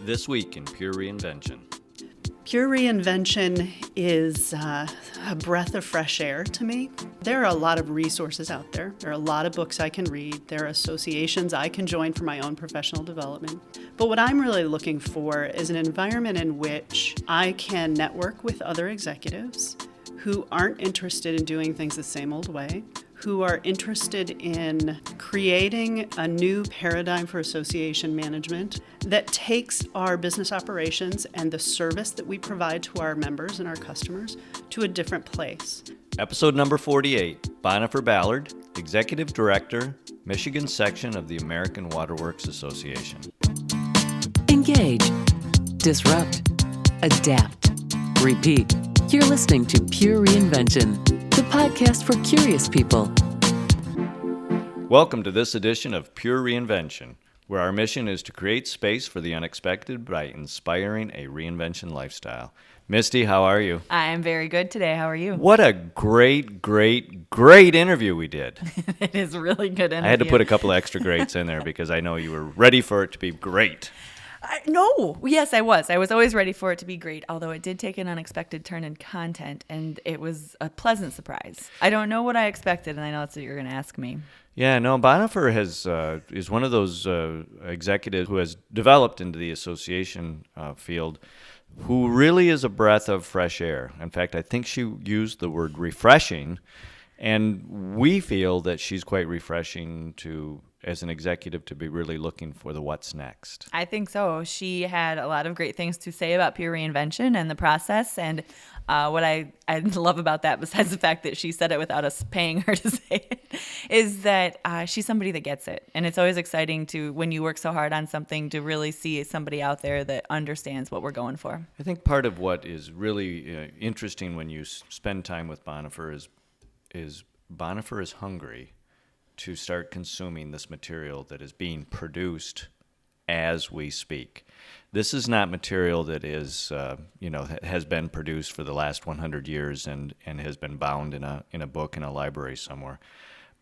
This week in Pure Reinvention. Pure Reinvention is a breath of fresh air to me. There are a lot of resources out there. There are a lot of books I can read. There are associations I can join for my own professional development. But what I'm really looking for is an environment in which I can network with other executives who aren't interested in doing things the same old way, who are interested in creating a new paradigm for association management that takes our business operations and the service that we provide to our members and our customers to a different place. Episode number 48, Bonnifer Ballard, Executive Director, Michigan Section of the American Waterworks Association. Engage, disrupt, adapt, repeat. You're listening to Pure Reinvention, the podcast for curious people. Welcome to this edition of Pure Reinvention, where our mission is to create space for the unexpected by inspiring a reinvention lifestyle. Misty, how are you? I am very good today. How are you? What a great interview we did. It is really good interview. I had to put a couple of extra greats in there because I know you were ready for it to be great. No. Yes, I was. I was always ready for it to be great, although it did take an unexpected turn in content, and it was a pleasant surprise. I don't know what I expected, and I know that's what you're going to ask me. Yeah, no, Bonnifer is one of those executives who has developed into the association field who really is a breath of fresh air. In fact, I think she used the word refreshing, and we feel that she's quite refreshing as an executive to be really looking for the what's next. I think so. She had a lot of great things to say about Pure Reinvention and the process, and what I love about that, besides the fact that she said it without us paying her to say it, is that she's somebody that gets it. And it's always exciting when you work so hard on something, to really see somebody out there that understands what we're going for. I think part of what is really interesting when you spend time with Bonnifer is Bonnifer is hungry to start consuming this material that is being produced as we speak. This is not material that is, has been produced for the last 100 years and has been bound in a book in a library somewhere.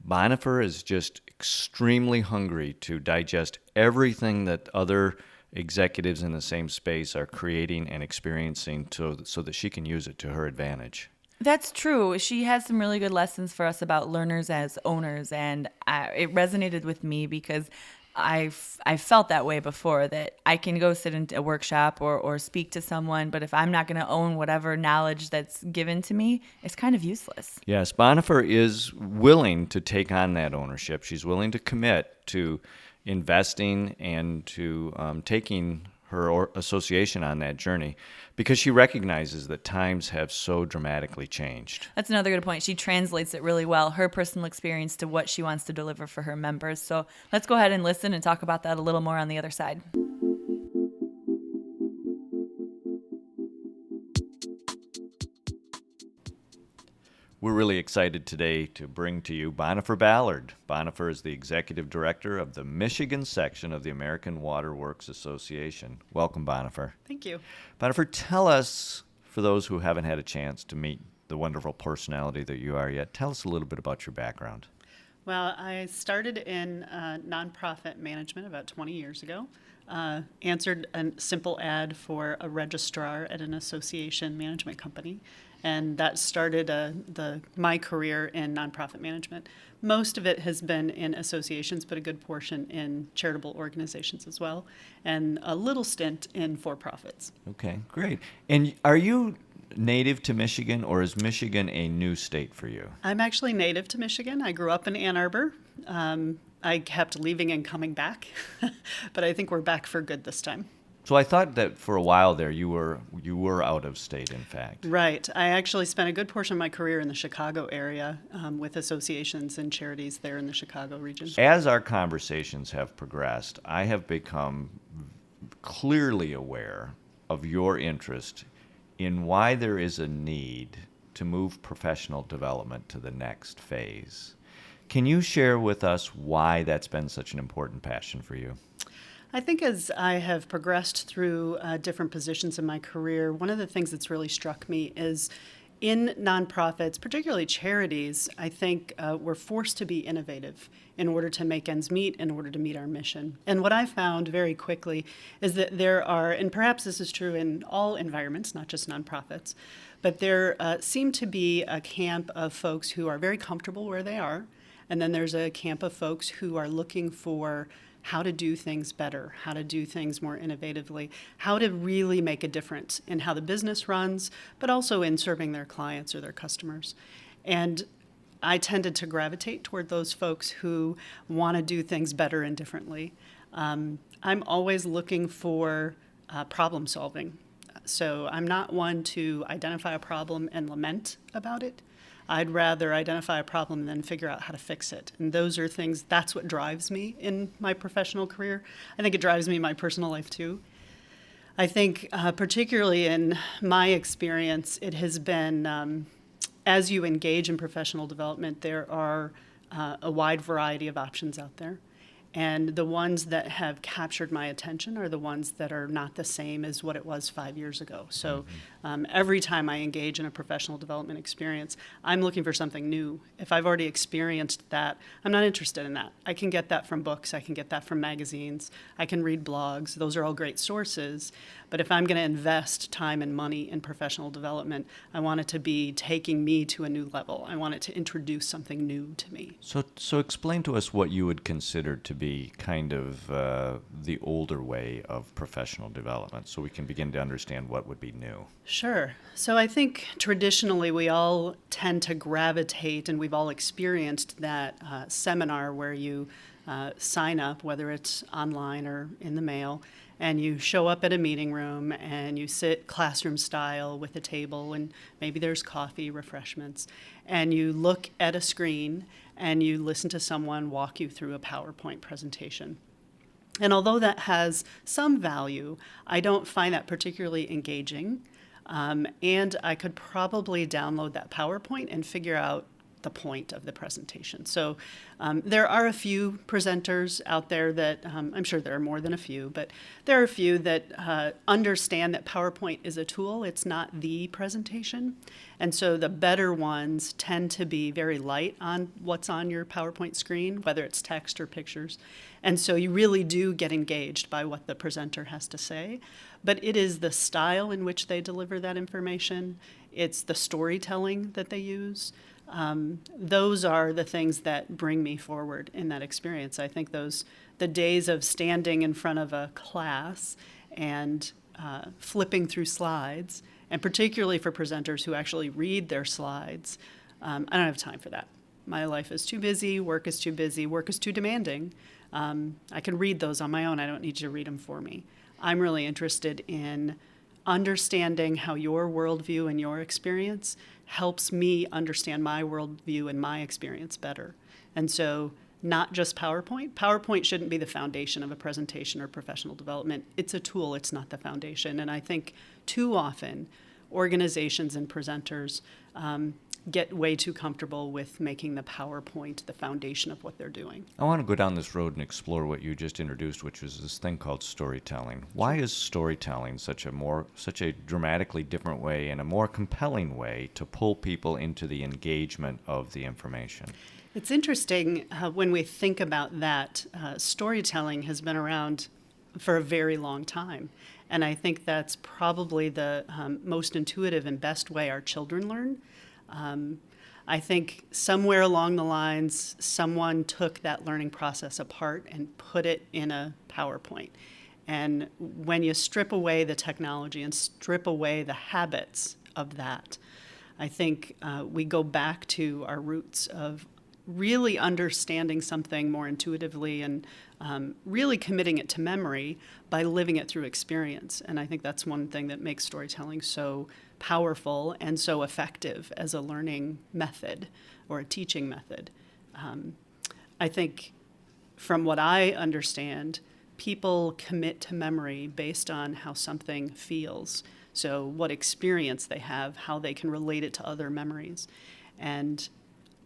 Bonnifer is just extremely hungry to digest everything that other executives in the same space are creating and experiencing so that she can use it to her advantage. That's true. She has some really good lessons for us about learners as owners, and it resonated with me because I felt that way before, that I can go sit in a workshop or speak to someone, but if I'm not going to own whatever knowledge that's given to me, it's kind of useless. Yes, Bonnifer is willing to take on that ownership. She's willing to commit to investing and to taking her association on that journey because she recognizes that times have so dramatically changed. That's another good point. She translates it really well, her personal experience to what she wants to deliver for her members. So let's go ahead and listen and talk about that a little more on the other side. We're really excited today to bring to you Bonnifer Ballard. Bonnifer is the Executive Director of the Michigan Section of the American Waterworks Association. Welcome, Bonnifer. Thank you. Bonnifer, tell us, for those who haven't had a chance to meet the wonderful personality that you are yet, tell us a little bit about your background. Well, I started in nonprofit management about 20 years ago. Answered a simple ad for a registrar at an association management company, and that started my career in nonprofit management. Most of it has been in associations, but a good portion in charitable organizations as well, and a little stint in for-profits. Okay, great. And are you native to Michigan, or is Michigan a new state for you? I'm actually native to Michigan. I grew up in Ann Arbor. I kept leaving and coming back, but I think we're back for good this time. So I thought that for a while there you were out of state, in fact. Right. I actually spent a good portion of my career in the Chicago area with associations and charities there in the Chicago region. As our conversations have progressed, I have become clearly aware of your interest in why there is a need to move professional development to the next phase. Can you share with us why that's been such an important passion for you? I think as I have progressed through different positions in my career, one of the things that's really struck me is in nonprofits, particularly charities, I think we're forced to be innovative in order to make ends meet, in order to meet our mission. And what I found very quickly is that there are, and perhaps this is true in all environments, not just nonprofits, but there seem to be a camp of folks who are very comfortable where they are, and then there's a camp of folks who are looking for how to do things better, how to do things more innovatively, how to really make a difference in how the business runs, but also in serving their clients or their customers. And I tended to gravitate toward those folks who want to do things better and differently. I'm always looking for problem solving. So I'm not one to identify a problem and lament about it. I'd rather identify a problem than figure out how to fix it. And those are things, that's what drives me in my professional career. I think it drives me in my personal life too. I think particularly in my experience, it has been, as you engage in professional development, there are a wide variety of options out there. And the ones that have captured my attention are the ones that are not the same as what it was 5 years ago. So every time I engage in a professional development experience, I'm looking for something new. If I've already experienced that, I'm not interested in that. I can get that from books. I can get that from magazines. I can read blogs. Those are all great sources. But if I'm going to invest time and money in professional development, I want it to be taking me to a new level. I want it to introduce something new to me. So explain to us what you would consider to be kind of the older way of professional development so we can begin to understand what would be new. Sure. So I think traditionally we all tend to gravitate, and we've all experienced that seminar where you sign up, whether it's online or in the mail, and you show up at a meeting room and you sit classroom style with a table and maybe there's coffee, refreshments, and you look at a screen and you listen to someone walk you through a PowerPoint presentation. And although that has some value, I don't find that particularly engaging. And I could probably download that PowerPoint and figure out the point of the presentation. So there are a few presenters out there that, I'm sure there are more than a few, but there are a few that understand that PowerPoint is a tool. It's not the presentation. And so the better ones tend to be very light on what's on your PowerPoint screen, whether it's text or pictures. And so you really do get engaged by what the presenter has to say. But it is the style in which they deliver that information. It's the storytelling that they use. Those are the things that bring me forward in that experience. I think the days of standing in front of a class and flipping through slides, and particularly for presenters who actually read their slides, I don't have time for that. My life is too busy, work is too busy, work is too demanding. I can read those on my own. I don't need you to read them for me. I'm really interested in understanding how your worldview and your experience helps me understand my worldview and my experience better. And so not just PowerPoint. PowerPoint shouldn't be the foundation of a presentation or professional development. It's a tool, it's not the foundation. And I think too often organizations and presenters get way too comfortable with making the PowerPoint the foundation of what they're doing. I want to go down this road and explore what you just introduced, which is this thing called storytelling. Why is storytelling such a dramatically different way and a more compelling way to pull people into the engagement of the information? It's interesting when we think about that. Storytelling has been around for a very long time. And I think that's probably the most intuitive and best way our children learn. I think somewhere along the lines, someone took that learning process apart and put it in a PowerPoint. And when you strip away the technology and strip away the habits of that, I think we go back to our roots of really understanding something more intuitively and really committing it to memory by living it through experience. And I think that's one thing that makes storytelling so powerful and so effective as a learning method or a teaching method. I think from what I understand, people commit to memory based on how something feels. So what experience they have, how they can relate it to other memories. And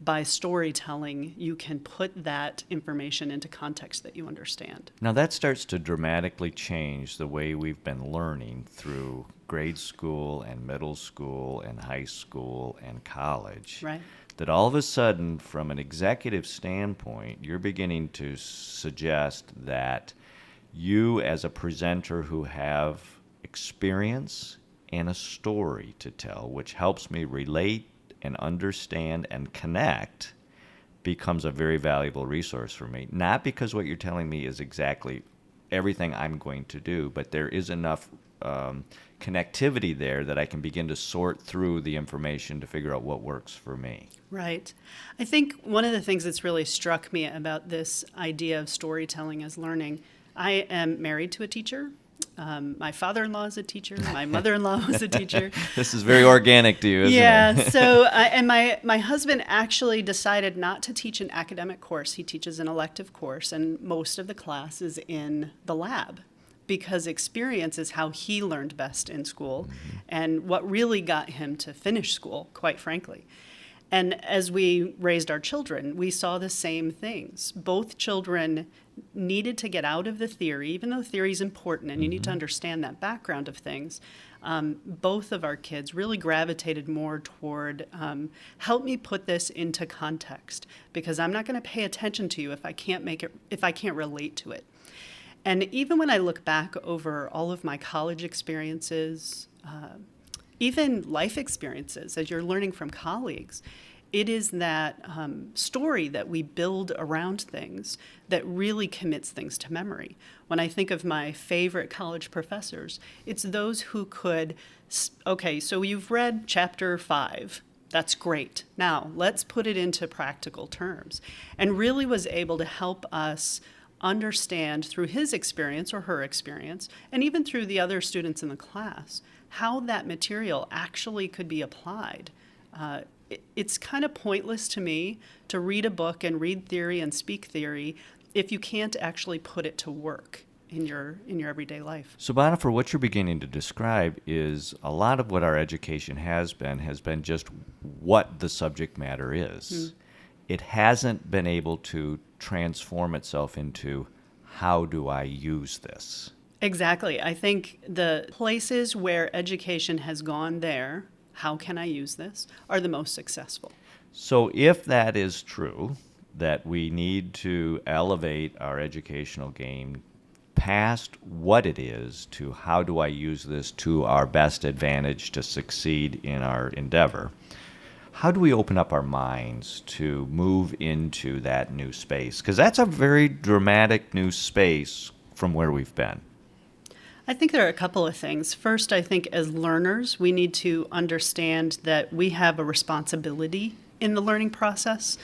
by storytelling, you can put that information into context that you understand. Now that starts to dramatically change the way we've been learning through grade school and middle school and high school and college. Right. That all of a sudden, from an executive standpoint, you're beginning to suggest that you, as a presenter who have experience and a story to tell, which helps me relate and understand and connect, becomes a very valuable resource for me. Not because what you're telling me is exactly everything I'm going to do, but there is enough connectivity there that I can begin to sort through the information to figure out what works for me. Right. I think one of the things that's really struck me about this idea of storytelling as learning, I am married to a teacher. My father-in-law is a teacher. My mother-in-law was a teacher. This is very organic to you, isn't it? So, and my husband actually decided not to teach an academic course. He teaches an elective course, and most of the class is in the lab, because experience is how he learned best in school and what really got him to finish school, quite frankly. And as we raised our children, we saw the same things. Both children needed to get out of the theory, even though theory is important and you need to understand that background of things. Both of our kids really gravitated more toward, help me put this into context, because I'm not going to pay attention to you if I can't relate to it. And even when I look back over all of my college experiences, even life experiences, as you're learning from colleagues, it is that story that we build around things that really commits things to memory. When I think of my favorite college professors, it's those who could, okay, so you've read chapter 5. That's great. Now, let's put it into practical terms. And really was able to help us understand through his experience or her experience, and even through the other students in the class, how that material actually could be applied. It's kind of pointless to me to read a book and read theory and speak theory if you can't actually put it to work in your everyday life. So, Bonnifer, what you're beginning to describe is a lot of what our education has been just what the subject matter is. It hasn't been able to transform itself into how do I use this? Exactly. I think the places where education has gone there, how can I use this, are the most successful. So if that is true, that we need to elevate our educational game past what it is to how do I use this to our best advantage to succeed in our endeavor, how do we open up our minds to move into that new space? Because that's a very dramatic new space from where we've been. I think there are a couple of things. First, I think as learners, we need to understand that we have a responsibility in the learning process.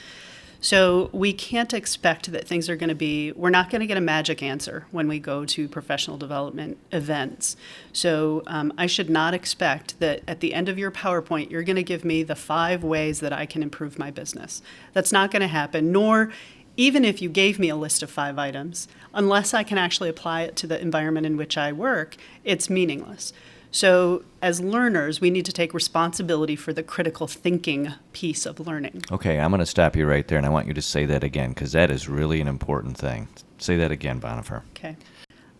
So we can't expect that things are going to be, we're not going to get a magic answer when we go to professional development events. So I should not expect that at the end of your PowerPoint, you're going to give me the 5 ways that I can improve my business. That's not going to happen, nor even if you gave me a list of 5 items, unless I can actually apply it to the environment in which I work, it's meaningless. So as learners, we need to take responsibility for the critical thinking piece of learning. Okay, I'm going to stop you right there, and I want you to say that again, because that is really an important thing. Say that again, Bonnifer. Okay.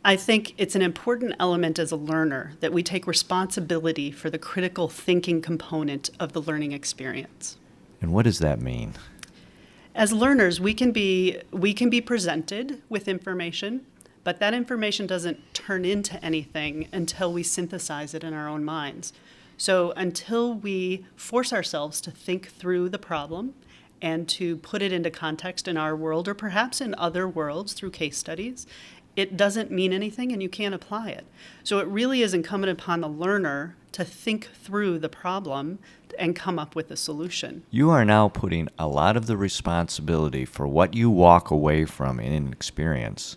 I think it's an important element as a learner that we take responsibility for the critical thinking component of the learning experience. And what does that mean? As learners, we can be presented with information, but that information doesn't turn into anything until we synthesize it in our own minds. So until we force ourselves to think through the problem and to put it into context in our world or perhaps in other worlds through case studies, it doesn't mean anything and you can't apply it. So it really is incumbent upon the learner to think through the problem and come up with a solution. You are now putting a lot of the responsibility for what you walk away from in an experience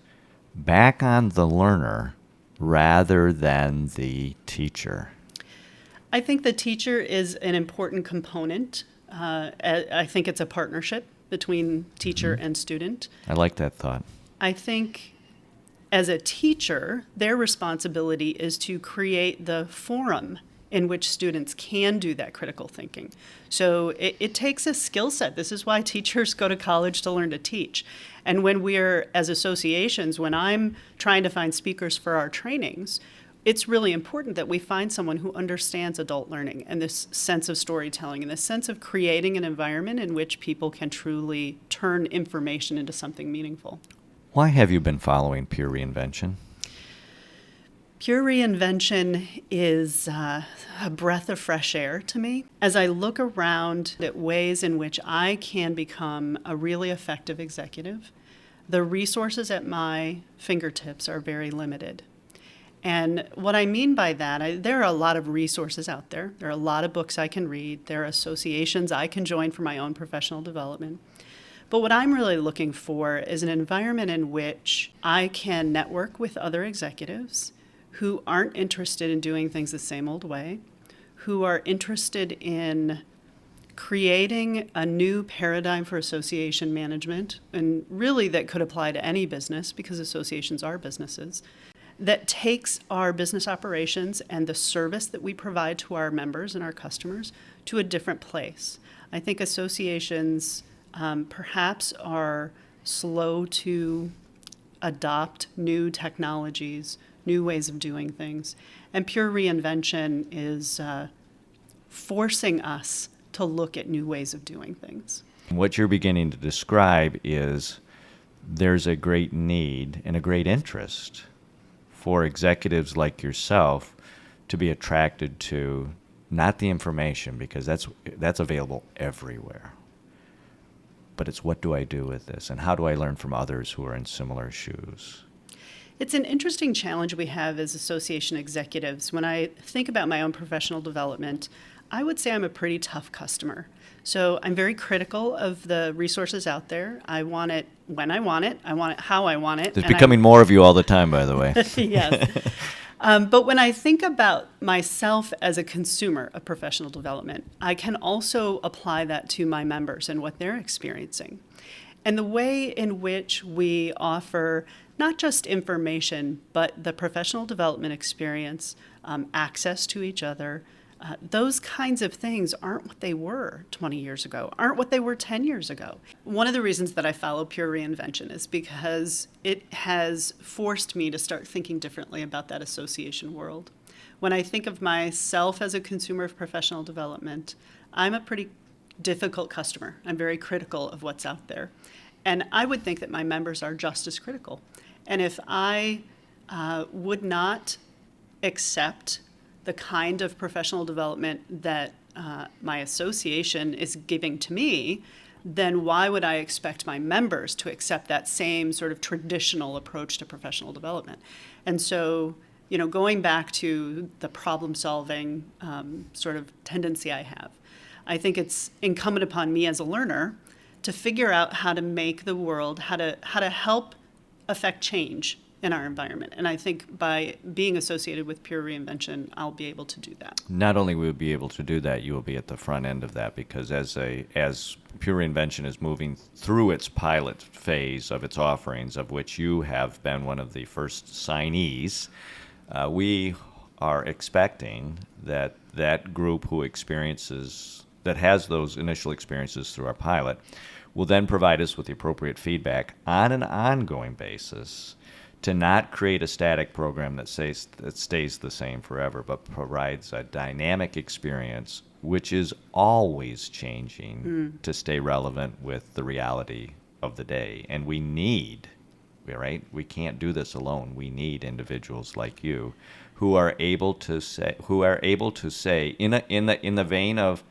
back on the learner rather than the teacher. I think the teacher is an important component. I think it's a partnership between teacher and student. I like that thought. I think as a teacher, their responsibility is to create the forum in which students can do that critical thinking. So it takes a skill set. This is why teachers go to college to learn to teach. And when we're, as associations, when I'm trying to find speakers for our trainings, it's really important that we find someone who understands adult learning and this sense of storytelling and this sense of creating an environment in which people can truly turn information into something meaningful. Why have you been following Pure Reinvention? Pure Reinvention is a breath of fresh air to me. As I look around at ways in which I can become a really effective executive, the resources at my fingertips are very limited. And what I mean by that, there are a lot of resources out there. There are a lot of books I can read. There are associations I can join for my own professional development. But what I'm really looking for is an environment in which I can network with other executives who aren't interested in doing things the same old way, who are interested in creating a new paradigm for association management, and really that could apply to any business because associations are businesses, that takes our business operations and the service that we provide to our members and our customers to a different place. I think associations perhaps are slow to adopt new technologies, new ways of doing things. And Pure Reinvention is forcing us to look at new ways of doing things. What you're beginning to describe is there's a great need and a great interest for executives like yourself to be attracted to not the information, because that's available everywhere, but it's what do I do with this and how do I learn from others who are in similar shoes? It's an interesting challenge we have as association executives. When I think about my own professional development, I would say I'm a pretty tough customer. So I'm very critical of the resources out there. I want it when I want it how I want it. There's becoming more of you all the time, by the way. Yes. But when I think about myself as a consumer of professional development, I can also apply that to my members and what they're experiencing. And the way in which we offer not just information, but the professional development experience, access to each other, those kinds of things aren't what they were 20 years ago, aren't what they were 10 years ago. One of the reasons that I follow Pure Reinvention is because it has forced me to start thinking differently about that association world. When I think of myself as a consumer of professional development, I'm a pretty difficult customer. I'm very critical of what's out there. And I would think that my members are just as critical. And if I would not accept the kind of professional development that my association is giving to me, then why would I expect my members to accept that same sort of traditional approach to professional development? And so, going back to the problem-solving sort of tendency I have, I think it's incumbent upon me as a learner to figure out how to make the world, how to help affect change in our environment. And I think by being associated with Pure Reinvention, I'll be able to do that. Not only will you be able to do that, you will be at the front end of that, because as Pure Reinvention is moving through its pilot phase of its offerings, of which you have been one of the first signees, we are expecting that group that has those initial experiences through our pilot will then provide us with the appropriate feedback on an ongoing basis to not create a static program that stays the same forever, but provides a dynamic experience which is always changing to stay relevant with the reality of the day. And we can't do this alone. We need individuals like you who are able to say in the vein of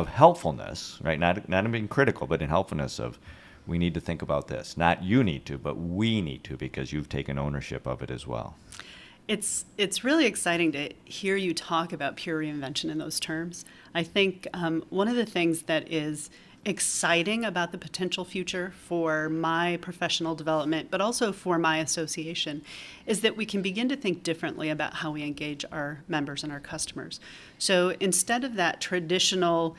helpfulness, right? Not in being critical, but in helpfulness of, we need to think about this. Not you need to, but we need to, because you've taken ownership of it as well. It's really exciting to hear you talk about Pure Reinvention in those terms. I think one of the things that is exciting about the potential future for my professional development, but also for my association, is that we can begin to think differently about how we engage our members and our customers. So instead of that traditional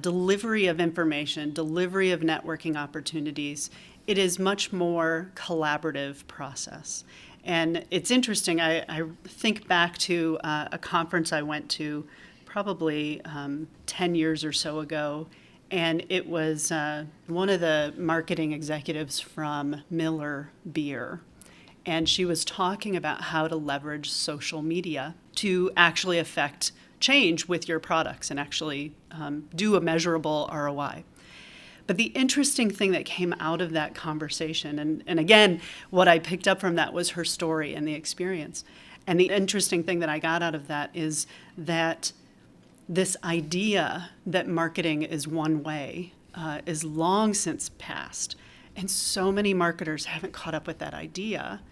delivery of information, delivery of networking opportunities, it is much more collaborative process. And it's interesting, I think back to a conference I went to probably 10 years or so ago, and it was one of the marketing executives from Miller Beer. And she was talking about how to leverage social media to actually affect change with your products and actually do a measurable ROI. But the interesting thing that came out of that conversation, and again, what I picked up from that was her story and the experience. And the interesting thing that I got out of that is that this idea that marketing is one way is long since past. And so many marketers haven't caught up with that idea.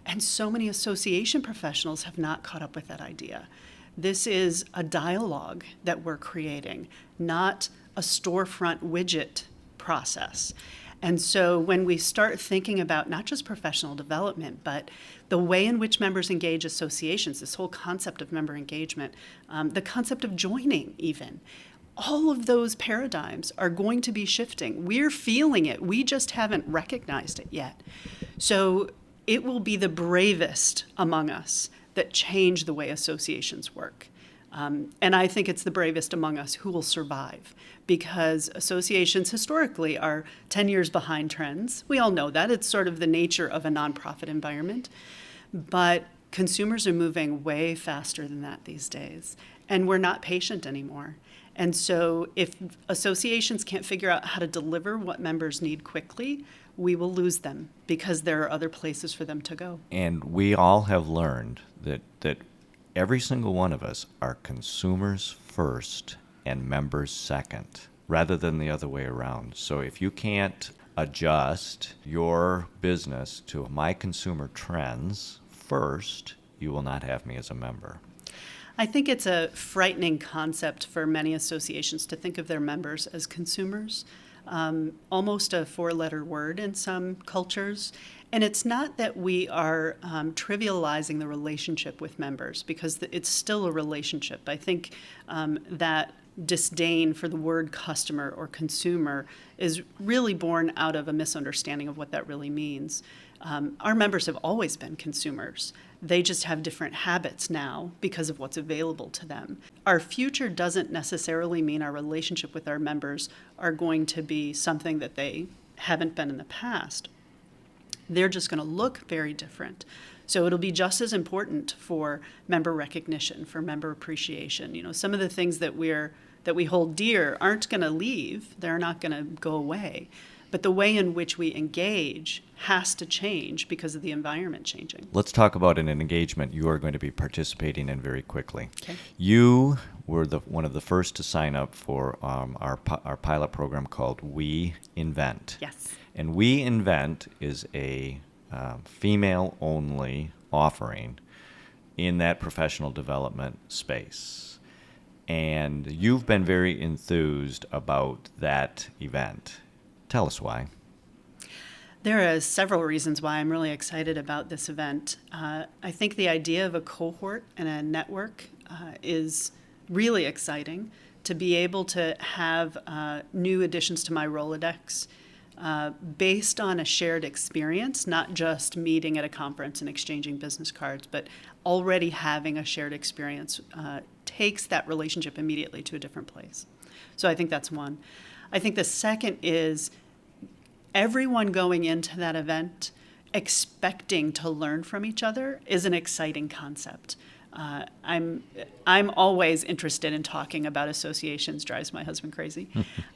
And so many association professionals have not caught up with that idea. This is a dialogue that we're creating, not a storefront widget process. And so when we start thinking about not just professional development, but the way in which members engage associations, this whole concept of member engagement, the concept of joining even, all of those paradigms are going to be shifting. We're feeling it. We just haven't recognized it yet. So it will be the bravest among us that change the way associations work. And I think it's the bravest among us who will survive, because associations historically are 10 years behind trends. We all know that. It's sort of the nature of a nonprofit environment. But consumers are moving way faster than that these days, and we're not patient anymore. And so if associations can't figure out how to deliver what members need quickly, we will lose them because there are other places for them to go. And we all have learned that every single one of us are consumers first and members second, rather than the other way around. So if you can't adjust your business to my consumer trends first, you will not have me as a member. I think it's a frightening concept for many associations to think of their members as consumers, almost a four-letter word in some cultures. And it's not that we are trivializing the relationship with members, because it's still a relationship. I think that disdain for the word customer or consumer is really born out of a misunderstanding of what that really means. Our members have always been consumers. They just have different habits now because of what's available to them. Our future doesn't necessarily mean our relationship with our members are going to be something that they haven't been in the past. They're just going to look very different. So it'll be just as important for member recognition, for member appreciation. You know, some of the things that we hold dear aren't going to leave. They're not going to go away. But the way in which we engage has to change because of the environment changing. Let's talk about an engagement you are going to be participating in very quickly. Okay. You were one of the first to sign up for our pilot program called We Invent. Yes. And We Invent is a female-only offering in that professional development space. And you've been very enthused about that event. Tell us why. There are several reasons why I'm really excited about this event. I think the idea of a cohort and a network is really exciting. To be able to have new additions to my Rolodex based on a shared experience, not just meeting at a conference and exchanging business cards, but already having a shared experience takes that relationship immediately to a different place. So I think that's one. I think the second is everyone going into that event expecting to learn from each other is an exciting concept. I'm always interested in talking about associations, drives my husband crazy.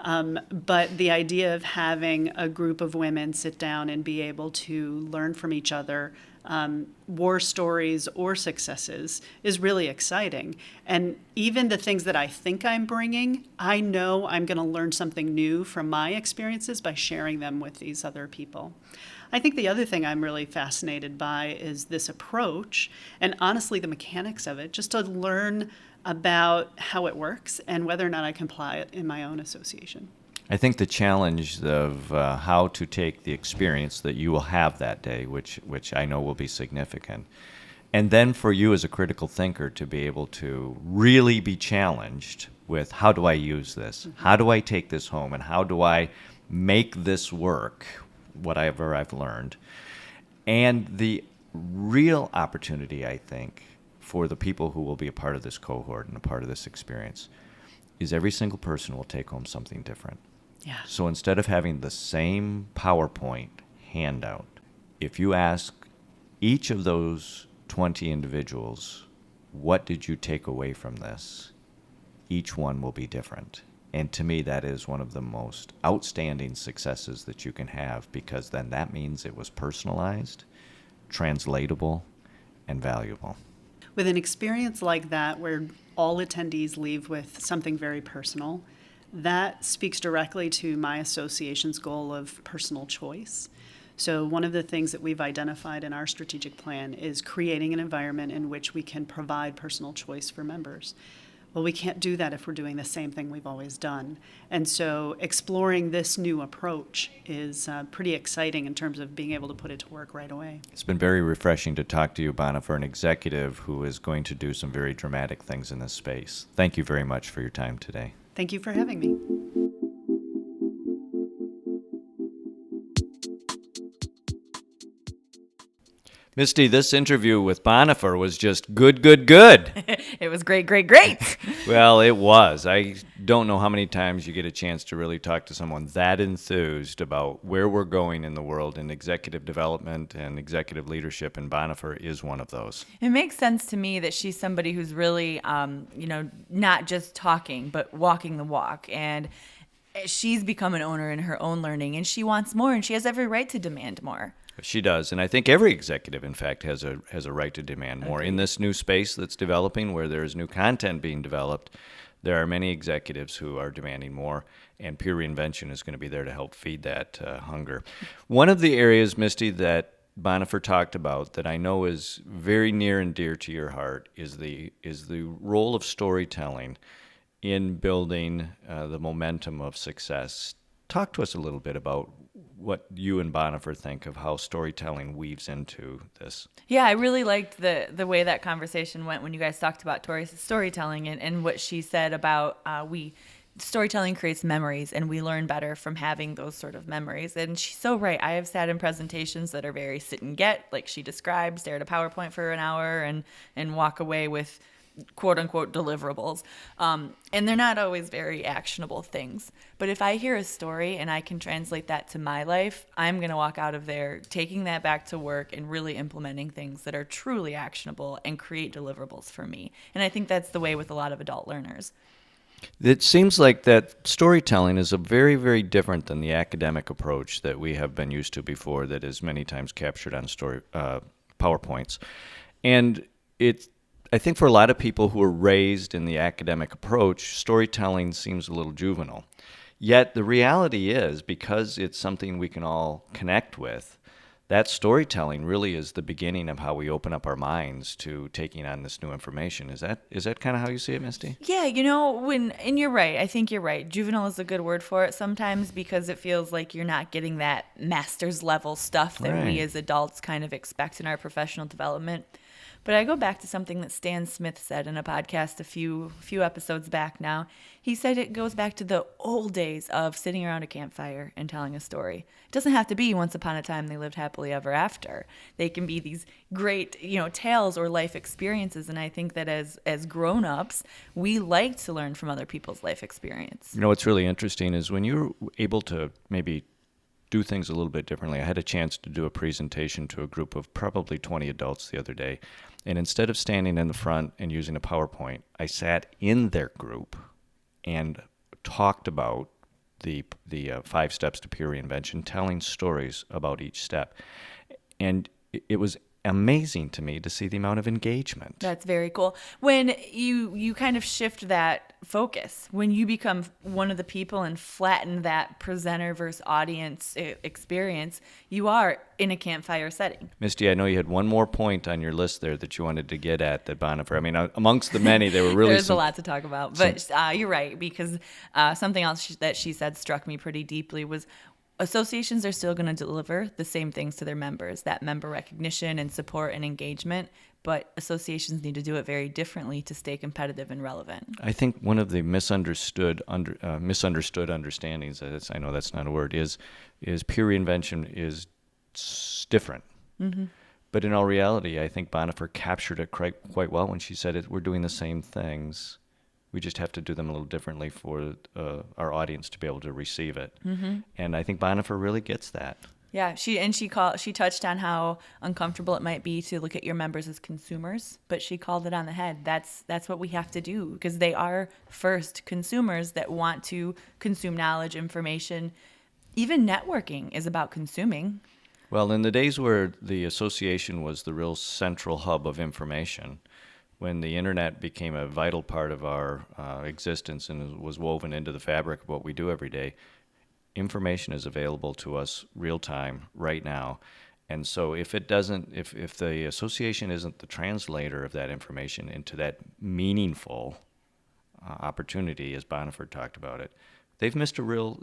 But the idea of having a group of women sit down and be able to learn from each other, war stories or successes, is really exciting. And even the things that I think I'm bringing, I know I'm going to learn something new from my experiences by sharing them with these other people. I think the other thing I'm really fascinated by is this approach, and honestly the mechanics of it, just to learn about how it works and whether or not I can apply it in my own association. I think the challenge of how to take the experience that you will have that day, which I know will be significant, and then for you as a critical thinker to be able to really be challenged with, how do I use this? Mm-hmm. How do I take this home? And how do I make this work, whatever I've learned? And the real opportunity, I think, for the people who will be a part of this cohort and a part of this experience is every single person will take home something different. Yeah. So instead of having the same PowerPoint handout, if you ask each of those 20 individuals, what did you take away from this? Each one will be different. And to me, that is one of the most outstanding successes that you can have, because then that means it was personalized, translatable, and valuable. With an experience like that, where all attendees leave with something very personal, that speaks directly to my association's goal of personal choice. So one of the things that we've identified in our strategic plan is creating an environment in which we can provide personal choice for members. Well, we can't do that if we're doing the same thing we've always done. And so exploring this new approach is pretty exciting in terms of being able to put it to work right away. It's been very refreshing to talk to you, Bonnifer, an executive who is going to do some very dramatic things in this space. Thank you very much for your time today. Thank you for having me. Misty, this interview with Bonnifer was just good, good, good. It was great, great, great. Well, it was. I don't know how many times you get a chance to really talk to someone that enthused about where we're going in the world in executive development and executive leadership, and Bonnifer is one of those. It makes sense to me that she's somebody who's really, not just talking, but walking the walk. And she's become an owner in her own learning, and she wants more, and she has every right to demand more. She does, and I think every executive, in fact, has a right to demand more. In this new space that's developing, where there is new content being developed, there are many executives who are demanding more, and PureReinvention is going to be there to help feed that hunger. One of the areas, Misty, that Bonnifer talked about that I know is very near and dear to your heart is the role of storytelling in building the momentum of success. Talk to us a little bit about what you and Bonnifer think of how storytelling weaves into this. Yeah, I really liked the way that conversation went when you guys talked about storytelling and what she said about storytelling creates memories, and we learn better from having those sort of memories. And she's so right. I have sat in presentations that are very sit and get, like she described, stare at a PowerPoint for an hour and walk away with quote unquote deliverables. And they're not always very actionable things. But if I hear a story and I can translate that to my life, I'm going to walk out of there taking that back to work and really implementing things that are truly actionable and create deliverables for me. And I think that's the way with a lot of adult learners. It seems like that storytelling is a very, very different than the academic approach that we have been used to before, that is many times captured on PowerPoints. And I think for a lot of people who are raised in the academic approach, storytelling seems a little juvenile. Yet the reality is, because it's something we can all connect with, that storytelling really is the beginning of how we open up our minds to taking on this new information. Is that kind of how you see it, Misty? Yeah, and you're right. I think you're right. Juvenile is a good word for it sometimes, because it feels like you're not getting that master's level stuff that we as adults kind of expect in our professional development. But I go back to something that Stan Smith said in a podcast a few episodes back now. He said it goes back to the old days of sitting around a campfire and telling a story. It doesn't have to be once upon a time they lived happily ever after. They can be these great, tales or life experiences. And I think that as grown-ups, we like to learn from other people's life experience. What's really interesting is when you're able to maybe do things a little bit differently. I had a chance to do a presentation to a group of probably 20 adults the other day. And instead of standing in the front and using a PowerPoint, I sat in their group and talked about the 5 steps to PureReinvention, telling stories about each step. And it was amazing to me to see the amount of engagement. That's very cool. When you kind of shift that focus, when you become one of the people and flatten that presenter versus audience experience, you are in a campfire setting. Misty, I know you had one more point on your list there that you wanted to get at, that Bonnifer. I mean, amongst the many, there were really There's a lot to talk about. But you're right, because something else that she said struck me pretty deeply was associations are still going to deliver the same things to their members, that member recognition and support and engagement, but associations need to do it very differently to stay competitive and relevant. I think one of the misunderstood understandings, I know that's not a word, is PureReinvention is different. Mm-hmm. But in all reality, I think Bonnifer captured it quite well when she said we're doing the same things. We just have to do them a little differently for our audience to be able to receive it. Mm-hmm. And I think Bonnifer really gets that. Yeah, she touched on how uncomfortable it might be to look at your members as consumers, but she called it on the head. That's what we have to do, because they are first consumers that want to consume knowledge, information. Even networking is about consuming. Well, in the days where the association was the real central hub of information, when the internet became a vital part of our existence and was woven into the fabric of what we do every day, information is available to us real time right now. And so if the association isn't the translator of that information into that meaningful opportunity, as Bonnifer talked about it, they've missed a real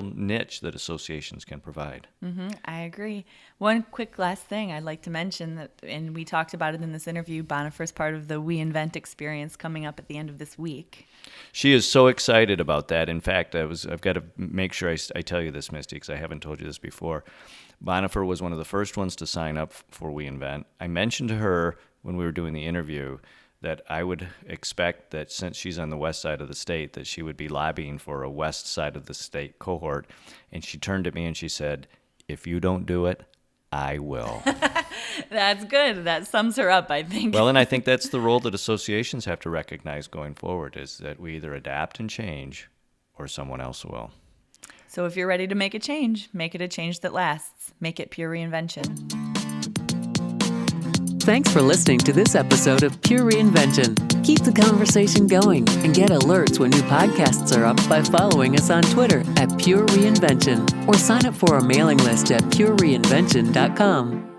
niche that associations can provide. Mm-hmm, I agree. One quick last thing I'd like to mention, that, and we talked about it in this interview, Bonnifer's part of the We Invent experience coming up at the end of this week. She is so excited about that. In fact, I've got to make sure I tell you this, Misty, because I haven't told you this before. Bonnifer was one of the first ones to sign up for We Invent. I mentioned to her when we were doing the interview that I would expect that since she's on the west side of the state, that she would be lobbying for a west side of the state cohort. And she turned at me and she said, "If you don't do it, I will." That's good. That sums her up, I think. Well, and I think that's the role that associations have to recognize going forward, is that we either adapt and change or someone else will. So if you're ready to make a change, make it a change that lasts. Make it pure reinvention. Thanks for listening to this episode of Pure Reinvention. Keep the conversation going and get alerts when new podcasts are up by following us on Twitter at Pure Reinvention, or sign up for our mailing list at purereinvention.com.